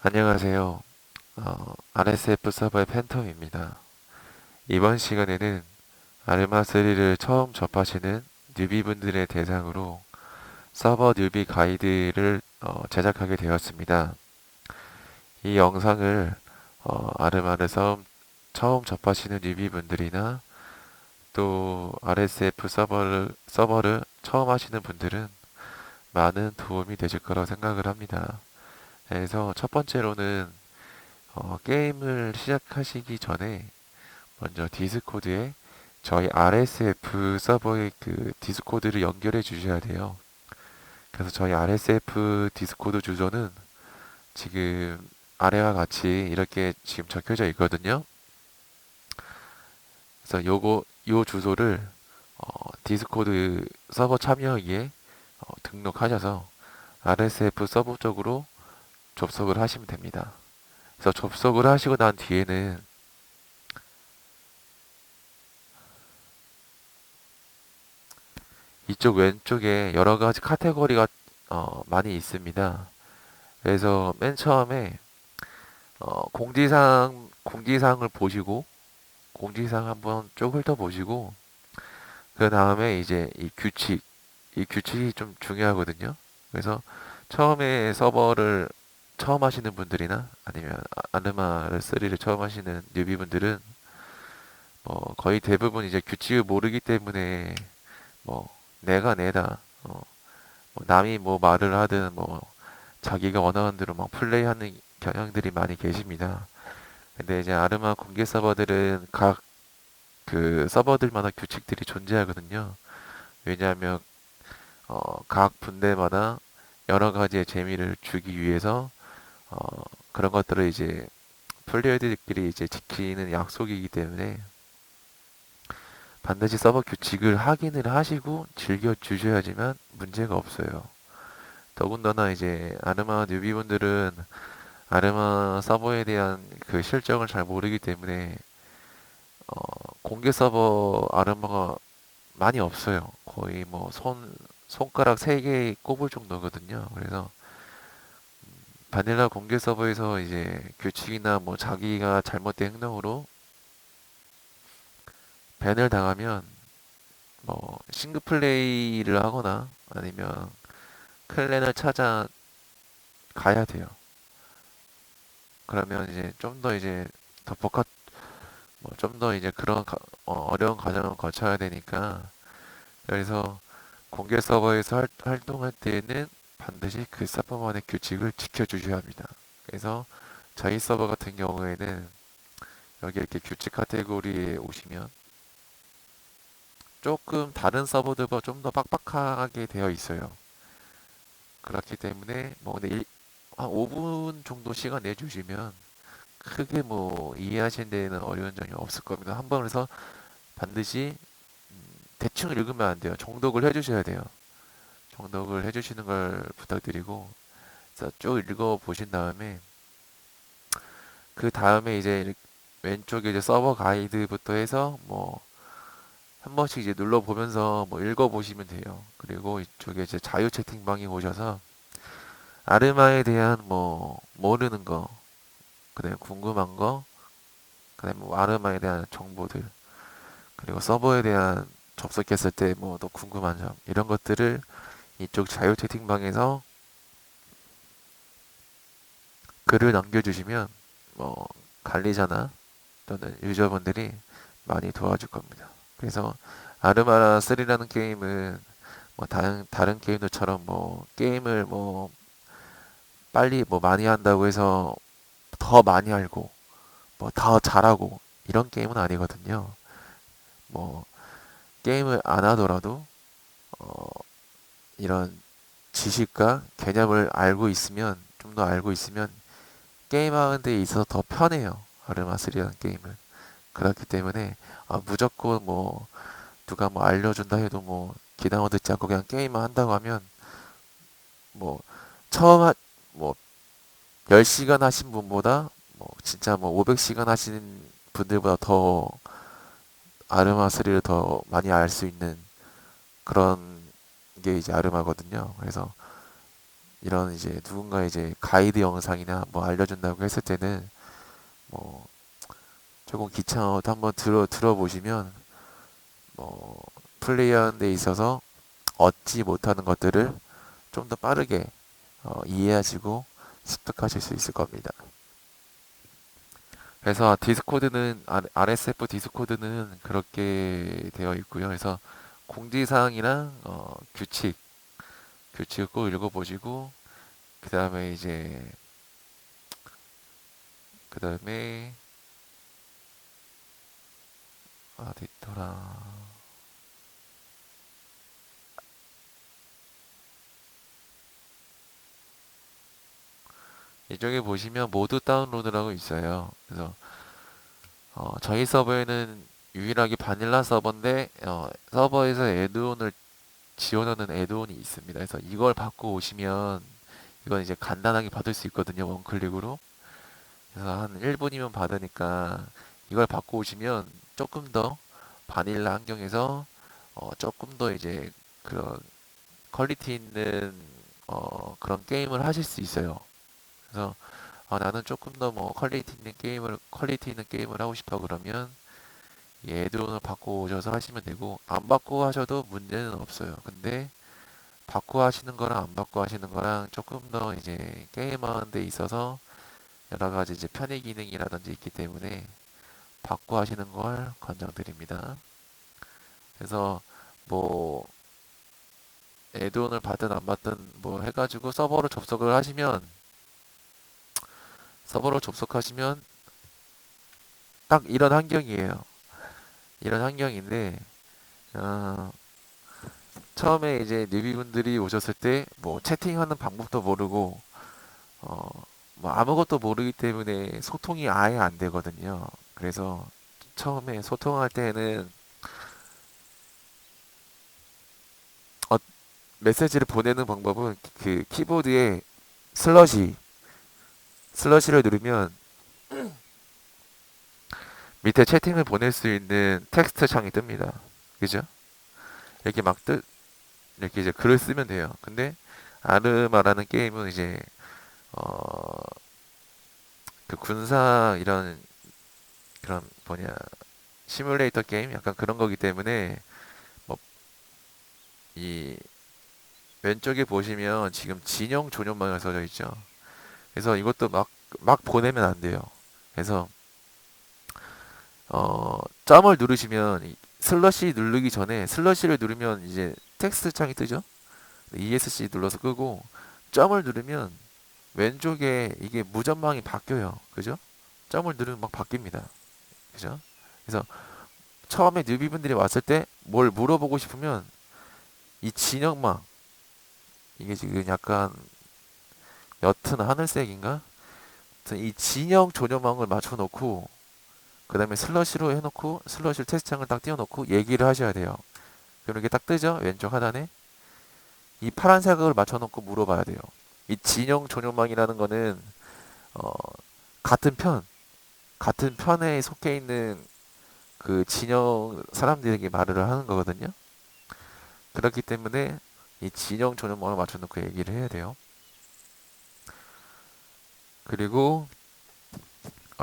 안녕하세요. RSF 서버의 팬텀입니다. 이번 시간에는 아르마3를 처음 접하시는 뉴비분들의 대상으로 서버 뉴비 가이드를 제작하게 되었습니다. 이 영상을 아르마르 처음 접하시는 뉴비분들이나 또 RSF 서버를 처음 하시는 분들은 많은 도움이 되실 거라고 생각을 합니다. 그래서 첫 번째로는 게임을 시작하시기 전에 먼저 디스코드에 저희 RSF 서버의 그 디스코드를 연결해 주셔야 돼요. 그래서 저희 RSF 디스코드 주소는 지금 아래와 같이 이렇게 지금 적혀져 있거든요. 그래서 요 주소를 디스코드 서버 참여하기에 등록하셔서 RSF 서버 쪽으로 접속을 하시면 됩니다. 그래서 접속을 하시고 난 뒤에는 이쪽 왼쪽에 여러 가지 카테고리가 많이 있습니다. 그래서 맨 처음에 공지사항을 보시고 공지사항 한번 쭉 훑어보시고 그 다음에 이제 이 규칙이 좀 중요하거든요. 그래서 처음에 서버를 처음 하시는 분들이나 아니면 아르마를 3를 처음 하시는 뉴비분들은 거의 대부분 이제 규칙을 모르기 때문에 뭐 내가 내다 뭐 남이 뭐 말을 하든 뭐 자기가 원하는 대로 막 플레이하는 경향들이 많이 계십니다. 근데 이제 아르마 공개 서버들은 각 그 서버들마다 규칙들이 존재하거든요. 왜냐하면 각 분대마다 여러 가지의 재미를 주기 위해서 어, 그런 것들을 이제 플레이어들끼리 이제 지키는 약속이기 때문에 반드시 서버 규칙을 확인을 하시고 즐겨 주셔야지만 문제가 없어요. 더군다나 이제 아르마 뉴비분들은 아르마 서버에 대한 그 실정을 잘 모르기 때문에 어, 공개 서버 아르마가 많이 없어요. 거의 뭐 손가락 3개 꼽을 정도거든요. 그래서 바닐라 공개 서버에서 이제 규칙이나 뭐 자기가 잘못된 행동으로 밴을 당하면 뭐 싱글 플레이를 하거나 아니면 클랜을 찾아 가야 돼요. 그러면 이제 좀 더 이제 더 좀 더 이제 어려운 과정을 거쳐야 되니까 그래서 공개 서버에서 활동할 때에는 반드시 그 서버만의 규칙을 지켜주셔야 합니다. 그래서 저희 서버 같은 경우에는 여기 이렇게 규칙 카테고리에 오시면 조금 다른 서버들보다 좀 더 빡빡하게 되어 있어요. 그렇기 때문에 뭐 근데 한 5분 정도 시간 내주시면 크게 뭐 이해하시는 데는 어려운 점이 없을 겁니다. 한 번에서 반드시 대충 읽으면 안 돼요. 정독을 해주셔야 돼요. 정독을 해주시는 걸 부탁드리고 그래서 쭉 읽어 보신 다음에 그 다음에 이제 왼쪽에 이제 서버 가이드부터 해서 뭐 한 번씩 이제 눌러 보면서 뭐 읽어 보시면 돼요. 그리고 이쪽에 이제 자유 채팅방에 오셔서 아르마에 대한 뭐 모르는 거, 그다음에 궁금한 거, 그다음에 뭐 아르마에 대한 정보들, 그리고 서버에 대한 접속했을 때 뭐 또 궁금한 점 이런 것들을 이쪽 자유 채팅방에서 글을 남겨주시면 뭐 관리자나 또는 유저분들이 많이 도와줄 겁니다. 그래서 아르마라 3라는 게임은 뭐 다른 게임들처럼 뭐 게임을 뭐 빨리 뭐 많이 한다고 해서 더 많이 알고 뭐 더 잘하고 이런 게임은 아니거든요. 뭐 게임을 안 하더라도 어, 이런 지식과 개념을 알고 있으면 좀 더 알고 있으면 게임하는 데 있어서 더 편해요. 아르마3라는 게임은. 그렇기 때문에 무조건 뭐 누가 뭐 알려준다 해도 뭐 귀담아 듣지 않고 그냥 게임만 한다고 하면 뭐 처음 뭐 10시간 하신 분보다 뭐 진짜 뭐 500시간 하시는 분들보다 더 아르마3를 더 많이 알 수 있는 그런 게 이제 아르마거든요. 그래서 이런 이제 누군가 이제 가이드 영상이나 뭐 알려준다고 했을 때는 뭐 조금 귀찮아도 한번 들어보시면 뭐 플레이하는 데 있어서 얻지 못하는 것들을 좀 더 빠르게 이해하시고 습득하실 수 있을 겁니다. 그래서 디스코드는 RSF 디스코드는 그렇게 되어 있고요. 그래서 공지사항이랑 규칙을 꼭 읽어보시고 그 다음에 이제 그 다음에 어디 있더라. 이쪽에 보시면 모두 다운로드라고 있어요. 그래서 저희 서버에는 유일하게 바닐라 서버인데 서버에서 애드온을 지원하는 애드온이 있습니다. 그래서 이걸 받고 오시면 이건 이제 간단하게 받을 수 있거든요. 원클릭으로. 그래서 한 1분이면 받으니까 이걸 받고 오시면 조금 더 바닐라 환경에서 조금 더 이제 그런 퀄리티 있는 그런 게임을 하실 수 있어요. 그래서 나는 조금 더 뭐 퀄리티 있는 게임을 하고 싶어 그러면 이 애드온을 받고 오셔서 하시면 되고 안 받고 하셔도 문제는 없어요. 근데 받고 하시는 거랑 안 받고 하시는 거랑 조금 더 이제 게임하는 데 있어서 여러 가지 이제 편의 기능이라든지 있기 때문에 받고 하시는 걸 권장드립니다. 그래서 뭐 애드온을 받든 안 받든 뭐 해가지고 서버로 접속하시면 딱 이런 환경이에요. 이런 환경인데 어, 처음에 이제 뉴비분들이 오셨을 때 뭐 채팅하는 방법도 모르고 어, 뭐 아무것도 모르기 때문에 소통이 아예 안 되거든요. 그래서 처음에 소통할 때는 어, 메시지를 보내는 방법은 그 키보드에 슬러시를 누르면 밑에 채팅을 보낼 수 있는 텍스트 창이 뜹니다. 그죠? 이렇게 이렇게 이제 글을 쓰면 돼요. 근데 아르마라는 게임은 이제 어, 그 군사 이런 그런 뭐냐 시뮬레이터 게임 약간 그런 거기 때문에 뭐 이 왼쪽에 보시면 지금 진영 존용망을 써져 있죠. 그래서 이것도 막 보내면 안 돼요. 그래서 점을 누르시면 슬러시 누르기 전에 슬러시를 누르면 이제 텍스트 창이 뜨죠. ESC 눌러서 끄고 점을 누르면 왼쪽에 이게 무전망이 바뀌어요. 그죠? 점을 누르면 막 바뀝니다. 그죠? 그래서 처음에 뉴비분들이 왔을 때 뭘 물어보고 싶으면 이 진영망 이게 지금 약간 옅은 하늘색인가? 아무튼 이 진영 조명망을 맞춰놓고 그 다음에 슬러시로 해놓고 슬러시를 테스트창을 딱 띄워놓고 얘기를 하셔야 돼요. 그럼 이렇게 딱 뜨죠? 왼쪽 하단에 이 파란색을 맞춰놓고 물어봐야 돼요. 이 진영 조명망이라는 거는 어, 같은 편 같은 편에 속해 있는 그 진영 사람들에게 말을 하는 거거든요. 그렇기 때문에 이 진영 조명망을 맞춰놓고 얘기를 해야 돼요. 그리고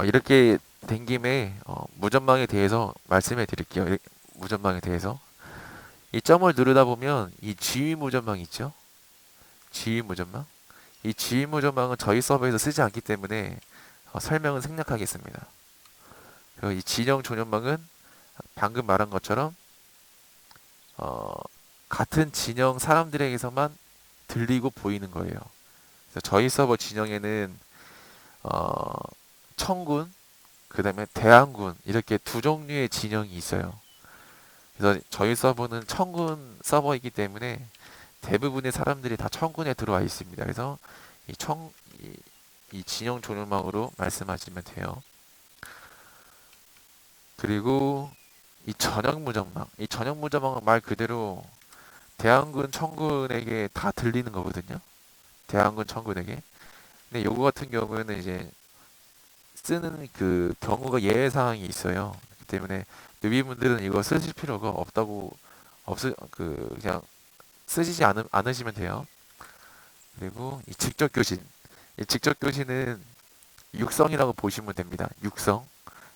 이렇게 된 김에 무전망에 대해서 말씀해 드릴게요. 무전망에 대해서 이 점을 누르다 보면 이 G 무전망 있죠? G 무전망. 이 G 무전망은 저희 서버에서 쓰지 않기 때문에 설명은 생략하겠습니다. 그리고 이 진영 조련망은 방금 말한 것처럼 어, 같은 진영 사람들에게서만 들리고 보이는 거예요. 그래서 저희 서버 진영에는 어, 청군, 그 다음에 대항군 이렇게 두 종류의 진영이 있어요. 그래서 저희 서버는 청군 서버이기 때문에 대부분의 사람들이 다 청군에 들어와 있습니다. 그래서 이 청, 이, 이 진영 조명망으로 말씀하시면 돼요. 그리고 이 전형 무전망은 말 그대로 대항군, 청군에게 다 들리는 거거든요. 대항군, 청군에게. 근데 요거 같은 경우에는 이제 쓰는 그 경우가 예외 사항이 있어요. 그렇기 때문에 뉴비분들은 이거 쓰실 필요가 없다고 그냥 쓰시지 않으시면 돼요. 그리고 이 직접 교신. 이 직접 교신은 육성이라고 보시면 됩니다. 육성.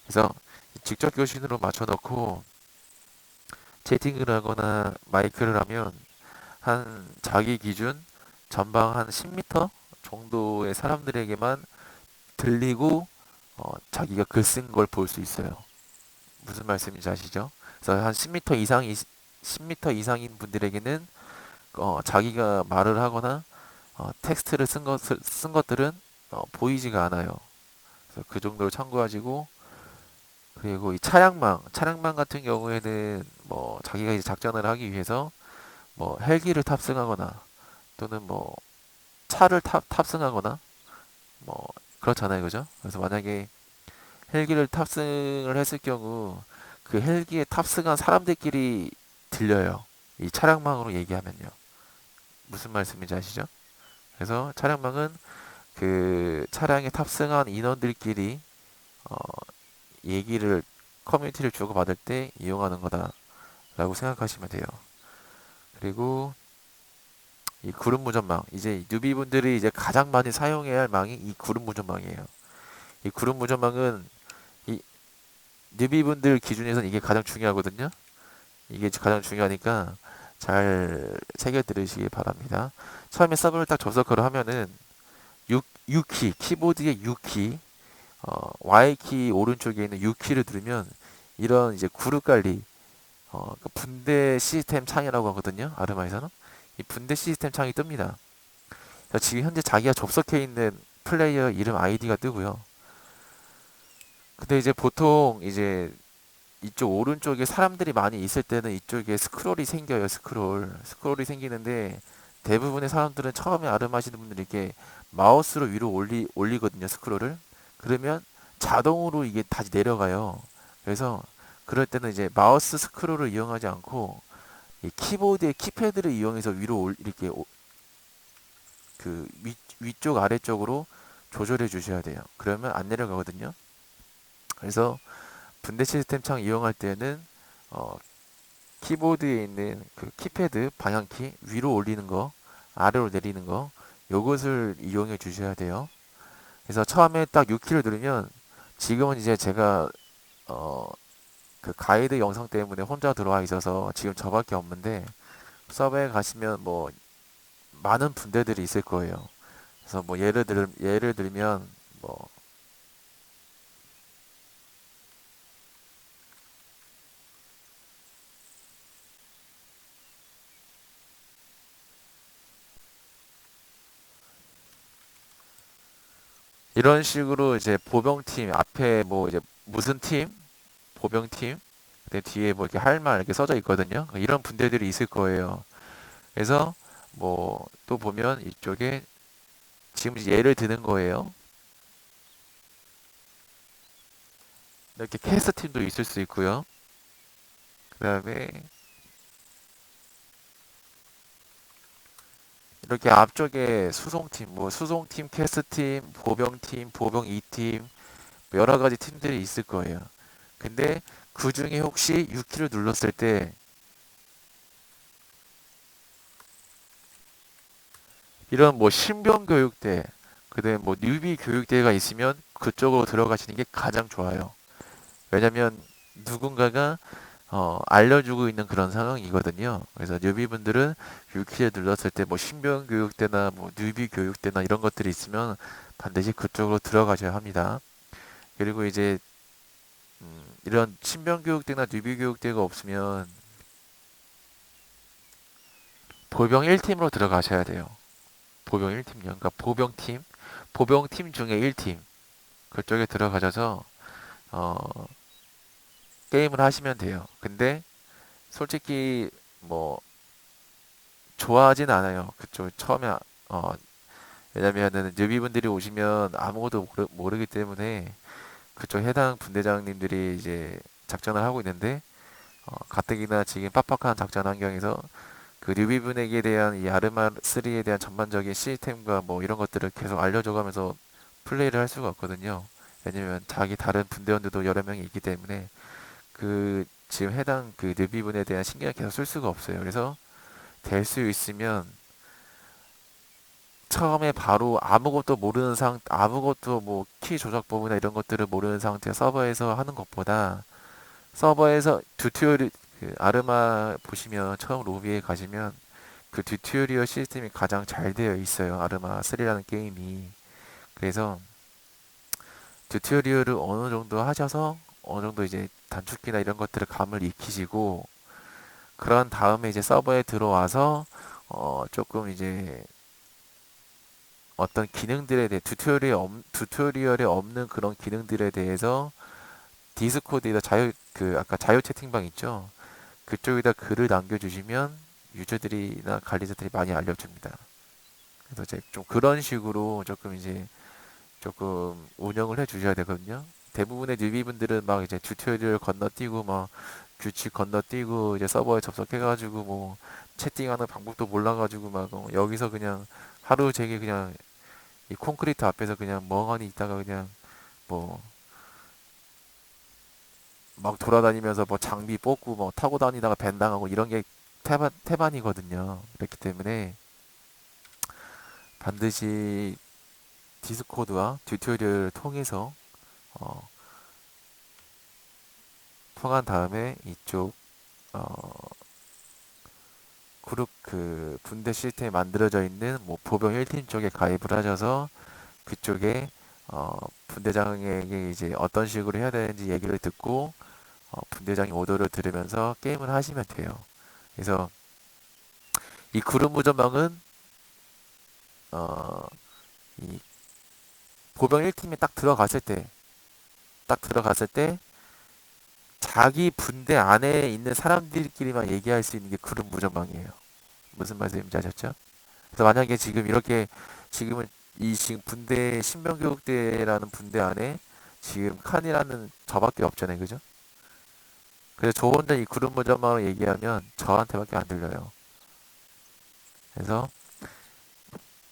그래서 직접 교신으로 맞춰놓고 채팅을 하거나 마이크를 하면 한 자기 기준 전방 한 10m 정도의 사람들에게만 들리고 자기가 글 쓴 걸 볼 수 있어요. 무슨 말씀인지 아시죠? 그래서 한 10m 이상 10m 이상인 분들에게는 자기가 말을 하거나 텍스트를 쓴 것들은 보이지가 않아요. 그래서 그 정도를 참고하시고 그리고 이 차량망 같은 경우에는 뭐 자기가 이제 작전을 하기 위해서 뭐 헬기를 탑승하거나 또는 뭐 차를 탑승하거나 뭐 그렇잖아요, 그죠? 그래서 만약에 헬기를 탑승을 했을 경우 그 헬기에 탑승한 사람들끼리 들려요. 이 차량망으로 얘기하면요. 무슨 말씀인지 아시죠? 그래서 차량망은 그 차량에 탑승한 인원들끼리 어, 얘기를 커뮤니티를 주고받을 때 이용하는 거다라고 생각하시면 돼요. 그리고 이 그룹 무전망 이제 뉴비분들이 이제 가장 많이 사용해야 할 망이 이 그룹 무전망이에요. 이 그룹 무전망은 이 뉴비분들 기준에서는 이게 가장 중요하거든요. 이게 가장 중요하니까 잘 새겨 들으시기 바랍니다. 처음에 서버를 딱 접속을 하면은 U키 키보드의 U키 Y키 오른쪽에 있는 U키를 누르면 이런 이제 그룹 관리 그 분대 시스템 창이라고 하거든요. 아르마에서는 이 분대 시스템 창이 뜹니다. 그래서 지금 현재 자기가 접속해 있는 플레이어 이름 아이디가 뜨고요. 근데 이제 보통 이제 이쪽 오른쪽에 사람들이 많이 있을 때는 이쪽에 스크롤이 생겨요. 스크롤이 생기는데 대부분의 사람들은 처음에 아름하시는 분들이 이렇게 마우스로 위로 올리거든요. 스크롤을. 그러면 자동으로 이게 다시 내려가요. 그래서 그럴 때는 이제 마우스 스크롤을 이용하지 않고 이 키보드의 키패드를 이용해서 이렇게 그 위쪽 아래쪽으로 조절해 주셔야 돼요. 그러면 안 내려가거든요. 그래서 분대 시스템 창 이용할 때는 어, 키보드에 있는 그 키패드 방향키 위로 올리는 거, 아래로 내리는 거, 요것을 이용해 주셔야 돼요. 그래서 처음에 딱 6키를 누르면 지금은 이제 제가 어, 그 가이드 영상 때문에 혼자 들어와 있어서 지금 저밖에 없는데 서버에 가시면 뭐 많은 분대들이 있을 거예요. 그래서 뭐 예를 들면 뭐 이런 식으로 이제 보병팀 앞에 뭐 이제 무슨 팀 보병팀 근데 뒤에 뭐 이렇게 할 말 이렇게 써져 있거든요. 이런 분대들이 있을 거예요. 그래서 뭐 또 보면 이쪽에 지금 이제 예를 드는 거예요. 이렇게 캐스트 팀도 있을 수 있고요. 그다음에 이렇게 앞쪽에 수송팀, 뭐 수송팀, 캐스트팀, 보병팀, 보병 2팀 여러 가지 팀들이 있을 거예요. 근데 그 중에 혹시 6키를 눌렀을 때 이런 뭐 신병 교육대, 그다음에 뭐 뉴비 교육대가 있으면 그쪽으로 들어가시는 게 가장 좋아요. 왜냐면 누군가가 알려주고 있는 그런 상황이거든요. 그래서 뉴비분들은 6키를 눌렀을 때 뭐 신병 교육대나 뭐 뉴비 교육대나 이런 것들이 있으면 반드시 그쪽으로 들어가셔야 합니다. 그리고 이제 이런 신병 교육대나 뉴비 교육대가 없으면 보병 1팀으로 들어가셔야 돼요. 보병 1팀요. 그러니까 보병팀 중에 1팀 그쪽에 들어가셔서 어, 게임을 하시면 돼요. 근데 솔직히 뭐 좋아하진 않아요. 그쪽 처음에 어, 왜냐면은 뉴비분들이 오시면 아무것도 모르기 때문에 그쪽 해당 분대장님들이 이제 작전을 하고 있는데 가뜩이나 지금 빡빡한 작전 환경에서 그 뉴비분에게 대한 이 아르마 3에 대한 전반적인 시스템과 뭐 이런 것들을 계속 알려줘가면서 플레이를 할 수가 없거든요. 왜냐면 자기 다른 분대원들도 여러 명이 있기 때문에 그 지금 해당 그 뉴비분에 대한 신경을 계속 쓸 수가 없어요. 그래서 될 수 있으면 처음에 바로 아무것도 뭐 키 조작 법이나 이런 것들을 모르는 상태 서버에서 하는 것보다 서버에서 튜토리얼 그 아르마 보시면 처음 로비에 가시면 그 튜토리얼 시스템이 가장 잘 되어 있어요. 아르마 3라는 게임이. 그래서 튜토리얼을 어느 정도 하셔서 어느 정도 이제 단축키나 이런 것들을 감을 익히시고 그런 다음에 이제 서버에 들어와서 조금 이제 어떤 기능들에 대해 튜토리얼에 없는 그런 기능들에 대해서 디스코드에다 아까 자유 채팅방 있죠? 그쪽에다 글을 남겨주시면 유저들이나 관리자들이 많이 알려줍니다. 그래서 이제 좀 그런 식으로 조금 운영을 해 주셔야 되거든요. 대부분의 뉴비분들은 막 이제 튜토리얼 건너뛰고 막 규칙 건너뛰고 이제 서버에 접속해가지고 뭐 채팅하는 방법도 몰라가지고 막 여기서 그냥 하루 종일 그냥 이 콘크리트 앞에서 그냥 멍하니 있다가 그냥 뭐 막 돌아다니면서 뭐 장비 뽑고 뭐 타고 다니다가 벤당하고 이런 게 태반이거든요. 그렇기 때문에 반드시 디스코드와 튜토리얼을 통해서 어, 통한 다음에 이쪽 어, 그룹 그 분대 시스템이 만들어져 있는 뭐 보병 1팀 쪽에 가입을 하셔서 그쪽에 분대장에게 이제 어떤 식으로 해야 되는지 얘기를 듣고 분대장이 오더를 들으면서 게임을 하시면 돼요. 그래서 이 그룹 무전망은 어, 이 보병 1팀에 딱 들어갔을 때 자기 분대 안에 있는 사람들끼리만 얘기할 수 있는 게 그룹 무전망이에요. 무슨 말씀인지 아셨죠? 그래서 만약에 지금은 지금 분대 신병교육대라는 분대 안에 지금 칸이라는 저밖에 없잖아요, 그죠? 그래서 저 혼자 이 그룹 무전망을 얘기하면 저한테밖에 안 들려요. 그래서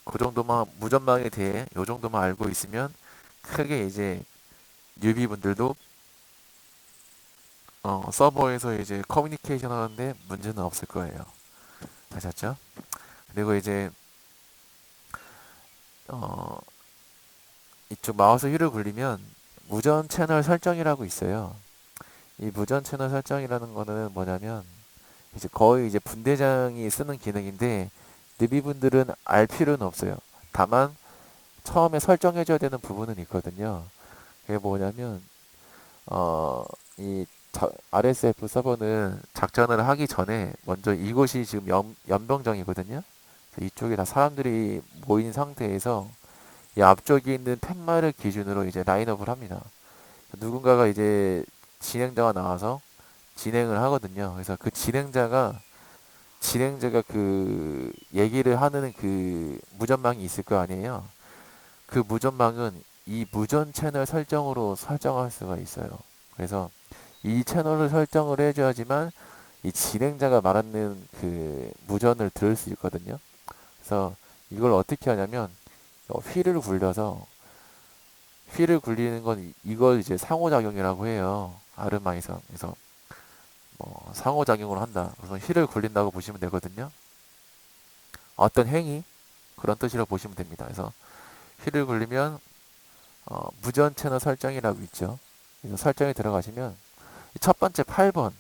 그 정도만 무전망에 대해 요 정도만 알고 있으면 크게 이제 뉴비분들도 서버에서 이제 커뮤니케이션 하는데 문제는 없을 거예요. 아셨죠? 그리고 이제 어, 이쪽 마우스 휠을 굴리면 무전 채널 설정이라고 있어요. 이 무전 채널 설정이라는 거는 뭐냐면 이제 거의 이제 분대장이 쓰는 기능인데 느비분들은 알 필요는 없어요. 다만 처음에 설정해줘야 되는 부분은 있거든요. 그게 뭐냐면 어, 이 RSF 서버는 작전을 하기 전에 먼저 이곳이 지금 연병장이거든요. 이쪽에 다 사람들이 모인 상태에서 이 앞쪽에 있는 팻말을 기준으로 이제 라인업을 합니다. 누군가가 이제 진행자가 나와서 진행을 하거든요. 그래서 그 진행자가 그 얘기를 하는 그 무전망이 있을 거 아니에요. 그 무전망은 이 무전 채널 설정으로 설정할 수가 있어요. 그래서 이 채널을 설정을 해줘야지만 이 진행자가 말하는 그 무전을 들을 수 있거든요. 그래서 이걸 어떻게 하냐면 휠을 굴리는 건 이걸 이제 상호작용이라고 해요. 아르마에서. 그래서 뭐 상호작용을 한다. 그래서 휠을 굴린다고 보시면 되거든요. 어떤 행위 그런 뜻이라고 보시면 됩니다. 그래서 휠을 굴리면 무전 채널 설정이라고 있죠. 그래서 설정에 들어가시면 첫 번째 8번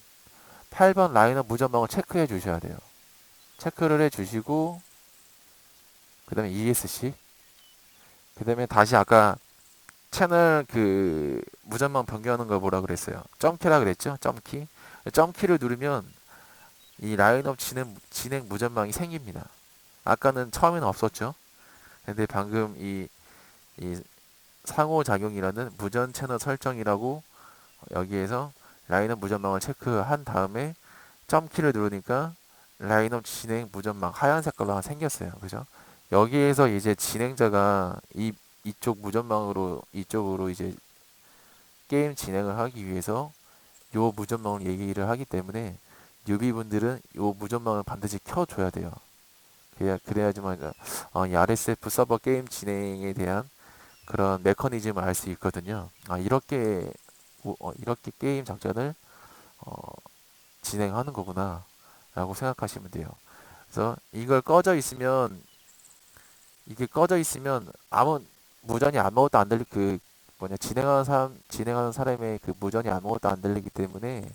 라인업 무전망을 체크해 주셔야 돼요. 체크를 해 주시고 그 다음에 ESC 그 다음에 다시 아까 채널 그 무전망 변경하는 거 뭐라 그랬어요? 점키라 그랬죠? 점키를 누르면 이 라인업 진행 무전망이 생깁니다. 아까는 처음에는 없었죠? 근데 방금 이 상호작용이라는 무전 채널 설정이라고 여기에서 라인업 무전망을 체크한 다음에 점키를 누르니까 라인업 진행 무전망 하얀 색깔로 하나 생겼어요. 그죠? 여기에서 이제 진행자가 이쪽 무전망으로 이쪽으로 이제 게임 진행을 하기 위해서 요 무전망을 얘기를 하기 때문에 뉴비분들은 요 무전망을 반드시 켜줘야 돼요. 그래야지만 이 RSF 서버 게임 진행에 대한 그런 메커니즘을 알 수 있거든요. 이렇게 게임 작전을 어, 진행하는 거구나 라고 생각하시면 돼요. 그래서 이걸 꺼져 있으면 이게 꺼져 있으면 무전이 아무것도 안 들리 그 뭐냐 진행하는 사람의 그 무전이 아무것도 안 들리기 때문에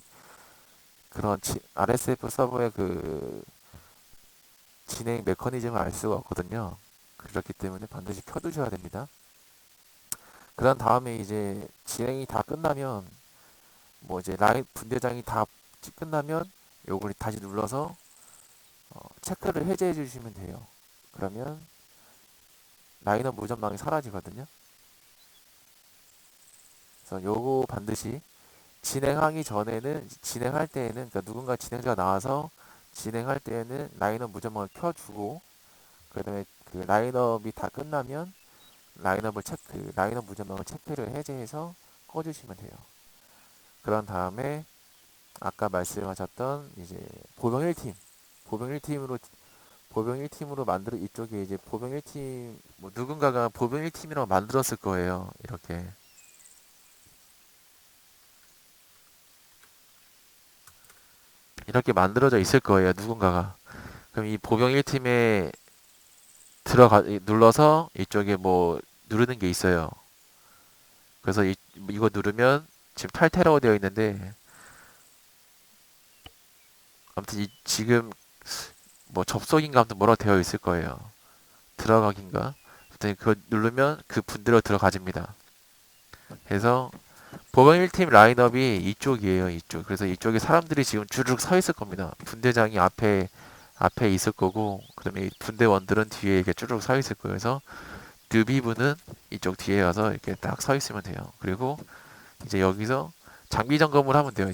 RSF 서버의 그 진행 메커니즘을 알 수가 없거든요. 그렇기 때문에 반드시 켜두셔야 됩니다. 그런 다음에 이제 진행이 다 끝나면 뭐 이제 라인 분대장이 다 끝나면 요걸 다시 눌러서 체크를 해제해 주시면 돼요. 그러면 라인업 무전망이 사라지거든요. 그래서 요거 반드시 진행할 때에는 그러니까 누군가 진행자가 나와서 진행할 때에는 라인업 무전망을 켜주고 그다음에 그 라인업이 다 끝나면 라인업 무전망을 체크를 해제해서 꺼주시면 돼요. 그런 다음에 아까 말씀하셨던 이제 보병 1팀, 보병 1팀으로 보병 1팀으로 만들어 이쪽에 이제 보병 1팀 뭐 누군가가 보병 1팀이라고 만들었을 거예요. 이렇게 만들어져 있을 거예요. 누군가가. 그럼 이 보병 1팀에 눌러서 이쪽에 뭐 누르는 게 있어요. 그래서 이거 누르면 지금 탈퇴라고 되어 있는데 아무튼 지금 뭐 접속인가 아무튼 뭐라고 되어 있을 거예요. 들어가긴가. 아무튼 그거 누르면 그 분대로 들어가집니다. 그래서 보병 1팀 라인업이 이쪽이에요. 이쪽. 그래서 이쪽에 사람들이 지금 주르륵 서 있을 겁니다. 분대장이 앞에 있을 거고 그다음에 분대원들은 뒤에 이렇게 쭈르륵 서 있을 거예요. 그래서 뉴비분은 이쪽 뒤에 와서 이렇게 딱 서 있으면 돼요. 그리고 이제 여기서 장비 점검을 하면 돼요.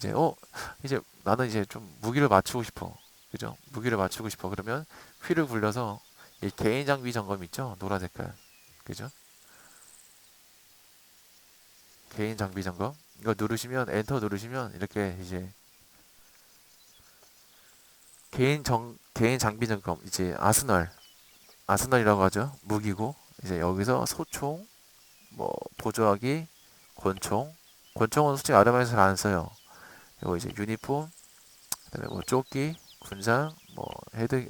이제 나는 이제 좀 무기를 맞추고 싶어. 그죠? 무기를 맞추고 싶어. 그러면 휠을 굴려서 이 개인 장비 점검 있죠? 노란 색깔. 그죠? 개인 장비 점검. 이거 누르시면 엔터 누르시면 이렇게 이제 개인 장비 점검 이제 아스널이라고 하죠. 무기고 이제 여기서 소총, 뭐 보조하기, 권총은 솔직히 아르바이트에서 잘 안 써요. 그리고 이제 유니폼, 그다음에 뭐 조끼, 군장, 뭐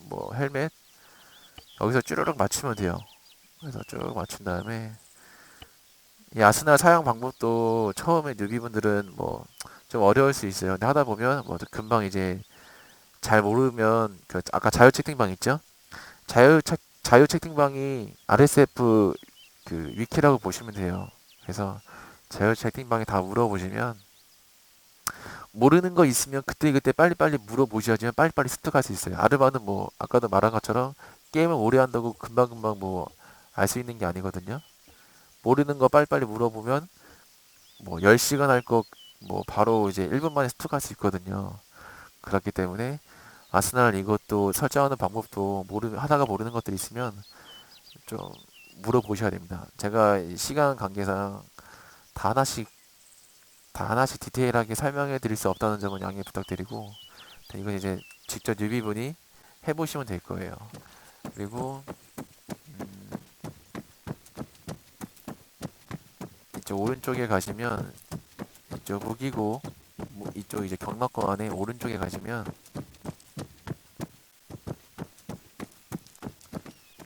뭐 헬멧 여기서 쭈르륵 맞추면 돼요. 그래서 쭉 맞춘 다음에 이 아스날 사용 방법도 처음에 뉴비분들은 뭐 좀 어려울 수 있어요. 근데 하다 보면 뭐 금방 이제 잘 모르면 그 아까 자유 채팅방 있죠? 자유 채팅방이 RSF 그 위키라고 보시면 돼요. 그래서 자유 채팅방에 다 물어보시면 모르는 거 있으면 그때그때 빨리빨리 물어보셔야지만 빨리빨리 습득할 수 있어요. 아르바는 뭐 아까도 말한 것처럼 게임을 오래 한다고 금방금방 뭐 알 수 있는 게 아니거든요. 모르는 거 빨리빨리 물어보면 뭐 10시간 할 거 뭐 바로 이제 1분 만에 습득할 수 있거든요. 그렇기 때문에 아스날 이것도 설정하는 방법도 하다가 모르는 것들이 있으면 좀 물어보셔야 됩니다. 제가 시간 관계상 다 하나씩 다 하나씩 디테일하게 설명해 드릴 수 없다는 점은 양해 부탁드리고 이건 이제 직접 뉴비분이 해보시면 될 거예요. 그리고 음, 이쪽 오른쪽에 가시면 이쪽 무기고 이쪽 이제 경락고 안에 오른쪽에 가시면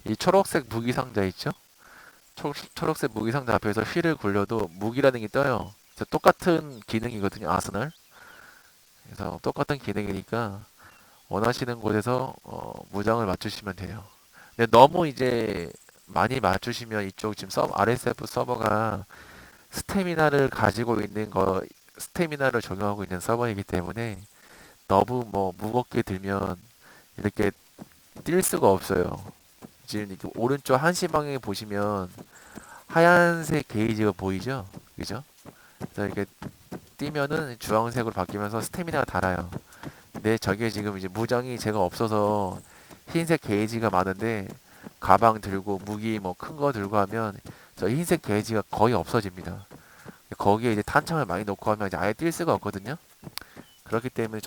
이 초록색 무기 상자 있죠? 초록색 무기 상자 앞에서 휠을 굴려도 무기라는 게 떠요. 똑같은 기능이거든요. 아스날. 그래서 똑같은 기능이니까 원하시는 곳에서 무장을 맞추시면 돼요. 근데 너무 이제 많이 맞추시면 이쪽 지금 RSF 서버가 스태미나를 가지고 있는 스태미나를 적용하고 있는 서버이기 때문에 너무 뭐 무겁게 들면 이렇게 뛸 수가 없어요. 지금 이렇게 오른쪽 한시방에 보시면 하얀색 게이지가 보이죠? 그죠? 그래서 이렇게 뛰면은 주황색으로 바뀌면서 스태미나가 달아요. 근데 저게 지금 이제 무장이 제가 없어서 흰색 게이지가 많은데 가방 들고 무기 뭐 큰 거 들고 하면 저 흰색 게이지가 거의 없어집니다. 거기에 이제 탄창을 많이 넣고 하면 이제 아예 뛸 수가 없거든요. 그렇기 때문에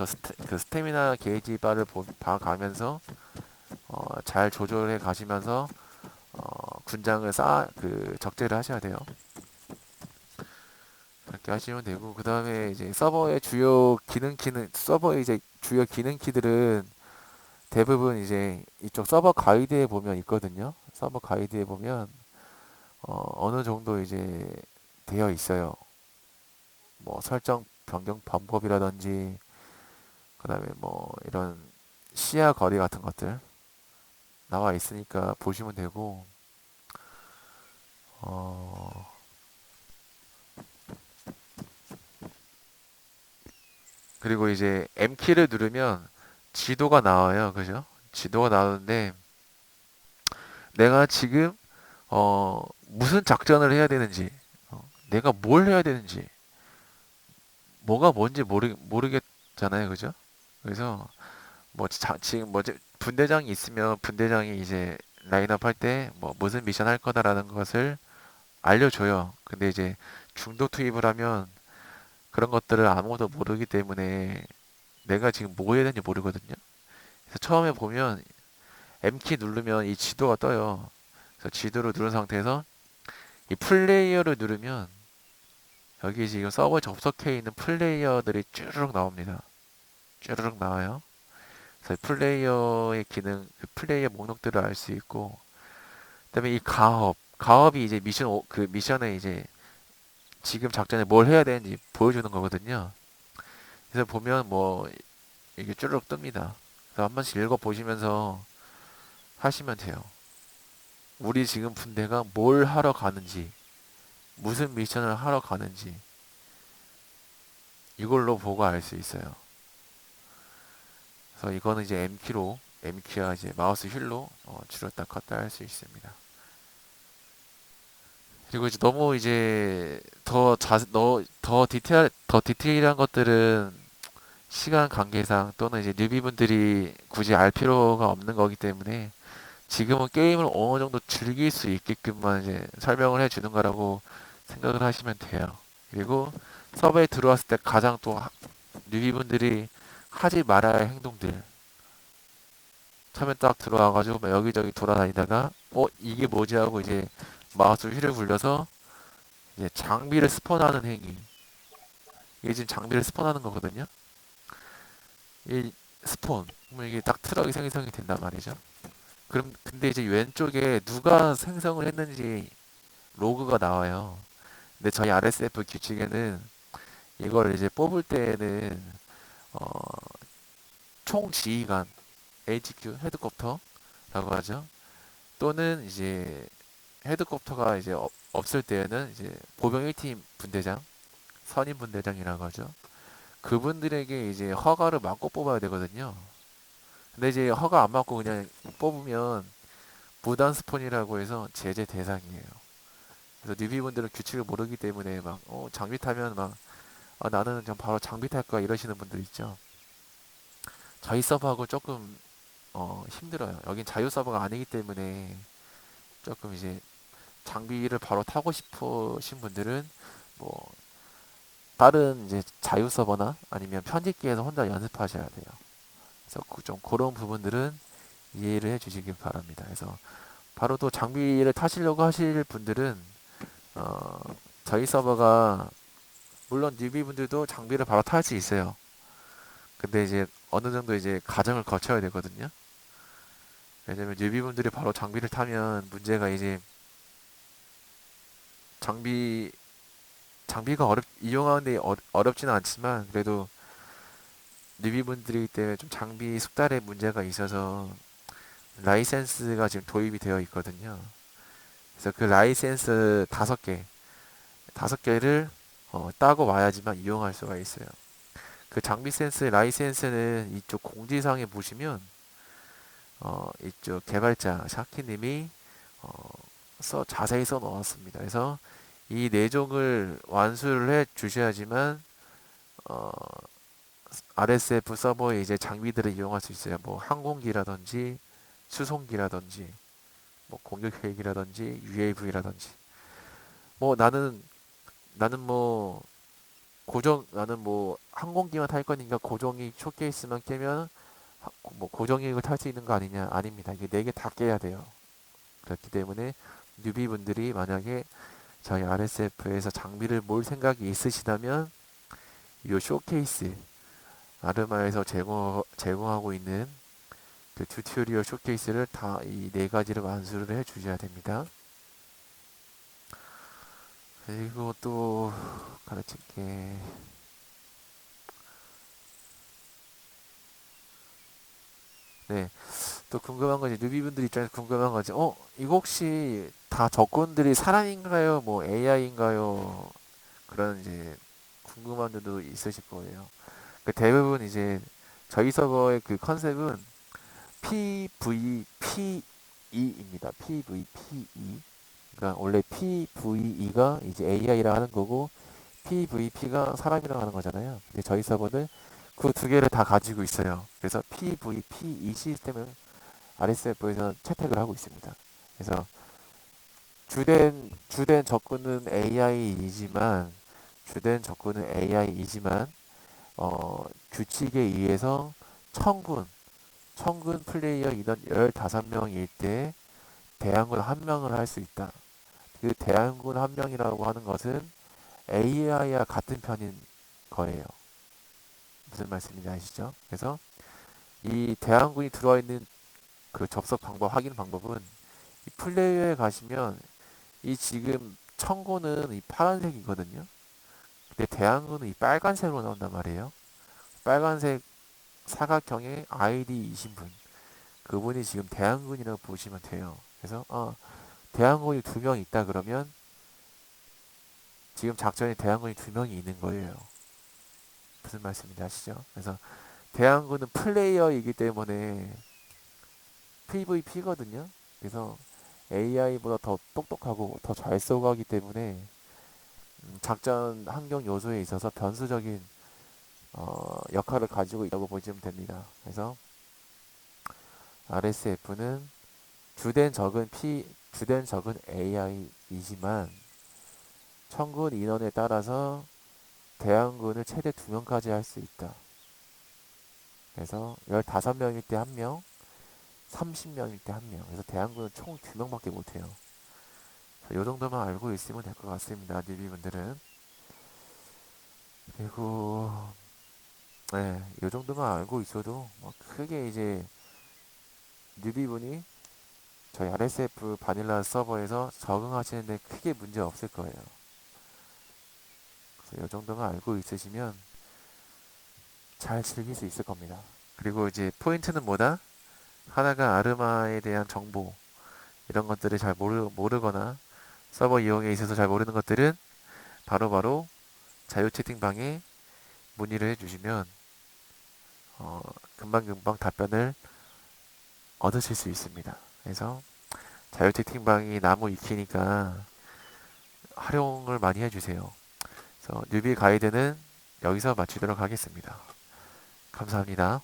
그 스태미나 게이지 바를 봐가면서 잘 조절해 가시면서 군장을 적재를 하셔야 돼요. 그렇게 하시면 되고 그 다음에 이제 서버의 이제 주요 기능 키들은 대부분 이제 이쪽 서버 가이드에 보면 있거든요. 서버 가이드에 보면 어느 정도 이제 되어 있어요. 뭐 설정 변경 방법이라든지 그다음에 뭐 이런 시야 거리 같은 것들 나와 있으니까 보시면 되고 어 그리고 이제 M키를 누르면 지도가 나와요. 그죠? 지도가 나오는데 내가 지금 무슨 작전을 해야 되는지 내가 뭘 해야 되는지 뭐가 뭔지 모르겠잖아요. 그죠? 그래서 뭐 지금 뭐지 분대장이 있으면 분대장이 이제 라인업 할 때 뭐 무슨 미션 할 거다라는 것을 알려줘요. 근데 이제 중도 투입을 하면 그런 것들을 아무것도 모르기 때문에 내가 지금 뭐 해야 되는지 모르거든요. 그래서 처음에 보면 M키 누르면 이 지도가 떠요. 그래서 지도를 누른 상태에서 이 플레이어를 누르면 여기 지금 서버에 접속해 있는 플레이어들이 쭈르륵 나옵니다. 쭈르륵 나와요. 그래서 플레이어의 기능, 그 플레이어 목록들을 알 수 있고, 그다음에 이 가업이 이제 그 미션에 이제 지금 작전에 뭘 해야 되는지 보여주는 거거든요. 그래서 보면 뭐 이게 쭈르륵 뜹니다. 그래서 한 번씩 읽어 보시면서 하시면 돼요. 우리 지금 분대가 뭘 하러 가는지, 무슨 미션을 하러 가는지 이걸로 보고 알 수 있어요. 그래서 이거는 이제 M키와 이제 마우스 휠로 줄였다 컸다 할 수 있습니다. 그리고 이제 너무 이제 더 디테일한 것들은 시간 관계상 또는 이제 뉴비분들이 굳이 알 필요가 없는 거기 때문에 지금은 게임을 어느 정도 즐길 수 있게끔만 이제 설명을 해주는 거라고 생각을 하시면 돼요. 그리고 서버에 들어왔을 때 가장 또 뉴비분들이 하지 말아야 할 행동들 처음에 딱 들어와가지고 막 여기저기 돌아다니다가 이게 뭐지 하고 이제 마우스 휠을 굴려서 이제 장비를 스폰하는 행위. 이게 지금 장비를 스폰하는 거거든요. 이 스폰 그러면 이게 딱 트럭이 생성이 된단 말이죠. 그럼 근데 이제 왼쪽에 누가 생성을 했는지 로그가 나와요. 근데 저희 RSF 규칙에는 이걸 이제 뽑을 때에는 어, 총 지휘관 HQ 헤드쿼터라고 하죠. 또는 이제 헤드쿼터가 이제 없을 때에는 이제 보병 1팀 분대장, 선임 분대장이라고 하죠. 그분들에게 이제 허가를 받고 뽑아야 되거든요. 근데 이제 허가 안 받고 그냥 뽑으면 무단 스폰이라고 해서 제재 대상이에요. 그래서 뉴비분들은 규칙을 모르기 때문에 막 장비 타면 막 나는 그냥 바로 장비 탈 거야 이러시는 분들 있죠. 저희 서버하고 조금 힘들어요. 여긴 자유 서버가 아니기 때문에 조금 이제 장비를 바로 타고 싶으신 분들은 뭐 다른 이제 자유 서버나 아니면 편집기에서 혼자 연습하셔야 돼요. 그래서 좀 그런 부분들은 이해를 해 주시길 바랍니다. 그래서 바로 또 장비를 타시려고 하실 분들은 어, 저희 서버가 물론 뉴비분들도 장비를 바로 탈 수 있어요. 근데 이제 어느 정도 이제 과정을 거쳐야 되거든요. 왜냐면 뉴비분들이 바로 장비를 타면 문제가 이제 장비 장비가 이용하는데 어렵지는 않지만 그래도 뉴비분들이기 때문에 좀 장비 숙달에 문제가 있어서 라이센스가 지금 도입이 되어 있거든요. 그래서 그 라이센스 다섯 개를 따고 와야지만 이용할 수가 있어요. 그 장비 센스 라이센스는 이쪽 공지사항에 보시면 이쪽 개발자 샤키님이 어, 자세히 써 놓았습니다. 그래서 이 내종을 완수를 해 주셔야지만 어, RSF 서버에 이제 장비들을 이용할 수 있어요. 뭐 항공기라든지 수송기라든지 뭐 공격 헬기라든지 UAV라든지 뭐 나는 뭐 나는 뭐 항공기만 탈 거니까 고정이 쇼케이스만 깨면 뭐 고정익을 탈 수 있는 거 아니냐? 아닙니다. 이게 네 개 다 깨야 돼요. 그렇기 때문에 뉴비분들이 만약에 저희 RSF에서 장비를 몰 생각이 있으시다면 이 쇼케이스 아르마에서 제공하고 있는 그 튜토리얼 쇼케이스를 다 이 네 가지를 완수를 해 주셔야 됩니다. 그리고 또 가르칠 게 네, 또 궁금한 거지. 뉴비분들 입장에서 궁금한 거지. 이거 혹시 다 적군들이 사람인가요? 뭐 AI인가요? 그런 이제 궁금한 점도 있으실 거예요. 그 대부분 이제 저희 서버의 그 컨셉은 PVPE입니다. PVPE. 그러니까 원래 PVE가 이제 AI라 하는 거고 PVP가 사람이라 하는 거잖아요. 근데 저희 서버는 그 두 개를 다 가지고 있어요. 그래서 PVPE 시스템을 RSF에서 채택을 하고 있습니다. 그래서 주된 적군은 AI이지만 규칙에 의해서 청군 플레이어 인원 15명일 때 대항군 한 명을 할 수 있다. 그 대항군 한 명이라고 하는 것은 AI와 같은 편인 거예요. 무슨 말씀인지 아시죠? 그래서 이 대항군이 들어와 있는 그 접속 방법, 확인 방법은 이 플레이어에 가시면 이 지금 청구는 이 파란색이거든요. 근데 대항군은 이 빨간색으로 나온단 말이에요. 빨간색 사각형의 아이디이신 분. 그분이 지금 대항군이라고 보시면 돼요. 그래서 대항군이 두 명 있다 그러면 지금 작전에 대항군이 두 명이 있는 거예요. 무슨 말씀인지 아시죠? 그래서 대항군은 플레이어이기 때문에 PVP거든요. 그래서 AI보다 더 똑똑하고 더 잘 쏘고 하기 때문에 작전 환경 요소에 있어서 변수적인 역할을 가지고 있다고 보시면 됩니다. 그래서 RSF는 주된 적은 AI이지만 청군 인원에 따라서 대항군을 최대 2명까지 할 수 있다. 그래서 15명일 때 1명, 30명일 때 1명. 그래서 대항군은 총 2명밖에 못해요. 이 정도만 알고 있으면 될 것 같습니다. 뉴비분들은. 그리고 네, 이 정도만 알고 있어도 뭐 크게 이제 뉴비분이 저희 RSF 바닐라 서버에서 적응하시는데 크게 문제 없을 거예요. 그래서 이 정도만 알고 있으시면 잘 즐길 수 있을 겁니다. 그리고 이제 포인트는 뭐다? 하나가 아르마에 대한 정보 이런 것들을 잘 모르거나 서버 이용에 있어서 잘 모르는 것들은 바로바로 자유 채팅방에 문의를 해주시면 금방금방 답변을 얻으실 수 있습니다. 그래서 자유 채팅방이 나무 익히니까 활용을 많이 해주세요. 그래서 뉴비 가이드는 여기서 마치도록 하겠습니다. 감사합니다.